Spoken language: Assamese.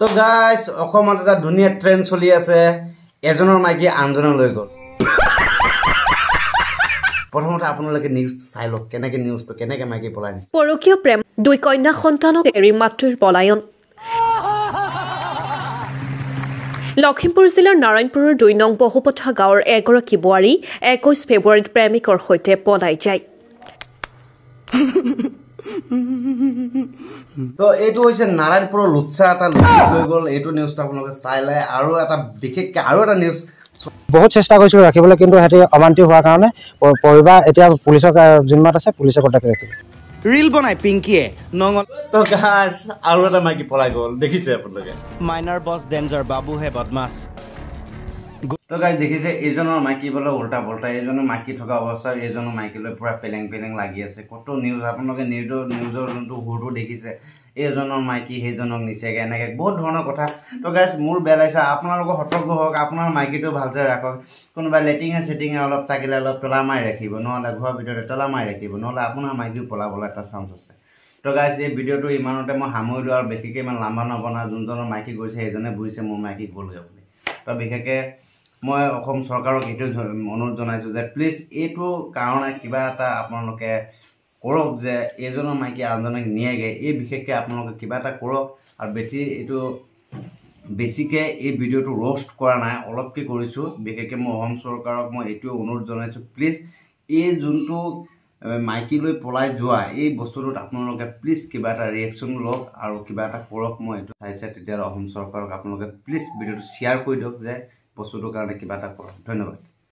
তো গাইস অসমত এটা ধুনীয়া ট্ৰেন্ড চলি আছে এজনৰ মাইকী আনজনক লৈ গ'ল প্ৰথমতে আপোনালোকে নিউজ চাই লওক কেনেকৈ নিউজটো কেনেকৈ মাইকী পলাই দিছে পৰকীয় প্ৰেম দুই কন্যা সন্তানক এৰি মাতৃৰ পলায়ন লখিমপুৰ জিলাৰ নাৰায়ণপুৰৰ 2 নং বহুপথা গাঁৱৰ এগৰাকী বোৱাৰী 21 ফেব্ৰুৱাৰীত প্ৰেমিকৰ সৈতে পলাই যায় তো এইটো হৈছে নাৰায়ণপুৰৰ লুচ্চা এটা লৈ গ'ল এইটো নিউজটো আপোনালোকে চাই লয় আৰু এটা বিশেষকৈ আৰু এটা নিউজ বহুত চেষ্টা কৰিছিলোঁ ৰাখিবলৈ কিন্তু সিহঁতি অমান্তি হোৱাৰ কাৰণে পৰিবাৰ এতিয়া পুলিচৰ জিম্মাত আছে পুলিচে কণ্টেক্ট ৰাখিব ৰিল বনাই পিংকিয়ে নঙল তো গাইস আৰু এটা মাইকী পলাই গ'ল দেখিছে আপোনালোকে মাইনাৰ বছ ডেঞ্জাৰ বাবুহে বদমাছ তো গাইস দেখিছে এইজনৰ মাইকী বলে উল্টা পল্টা এইজনৰ মাইকী থকা অৱস্থাত এইজনৰ মাইকীলৈ পুৰা পেলেং লাগি আছে কত নিউজ আপোনালোকে নিউজৰ যোনটো হুৰটো দেখিছে এইজনৰ মাইকী সেইজনক নিছেগে এনেকৈ বহুত ধৰণৰ কথা তো গাইস মোৰ বেয়া লাগিছে আপোনালোকৰ সতৰ্ক হওক আপোনাৰ মাইকীটো ভালদৰে ৰাখক কোনোবা লেটিঙে অলপ থাকিলে অলপ তলা মাৰি ৰাখিব নহ'লে ঘৰৰ ভিতৰতে তলা মাৰি ৰাখিব নহ'লে আপোনাৰ মাইকী পলাবলৈ এটা চান্স আছে তো গাইস এই ভিডিঅ'টো ইমানতে মই সামৰিলোঁ আৰু বিশেষকৈ ইমান লাম্বা নবনাওঁ যোনজনৰ মাইকী গৈছে সেইজনে বুজিছে মোৰ মাইকী গ'লগৈ বুলি তো বিশেষকৈ মই অসম চৰকাৰক এইটো অনুৰোধ জনাইছোঁ যে প্লিজ এইটো কাৰণে কিবা এটা আপোনালোকে কৰক যে এইজনৰ মাইকী আনজনক নিয়েগৈ এই বিশেষকৈ আপোনালোকে কিবা এটা কৰক আৰু এইটো বেছিকৈ এই ভিডিঅ'টো ৰ'ষ্ট কৰা নাই অলপকৈ কৰিছোঁ বিশেষকৈ মই অসম চৰকাৰক মই এইটোৱে অনুৰোধ জনাইছোঁ প্লিজ এই যোনটো মাইকী লৈ পলাই যোৱা এই বস্তুটোত আপোনালোকে প্লিজ কিবা এটা ৰিয়েকশ্যন লওক আৰু কিবা এটা কৰক মই এইটো চাইছে তেতিয়াহ'লে অসম চৰকাৰক আপোনালোকে প্লিজ ভিডিঅ'টো শ্বেয়াৰ কৰি দিয়ক যে বস্তুটোৰ কাৰণে কিবা এটা কৰক ধন্যবাদ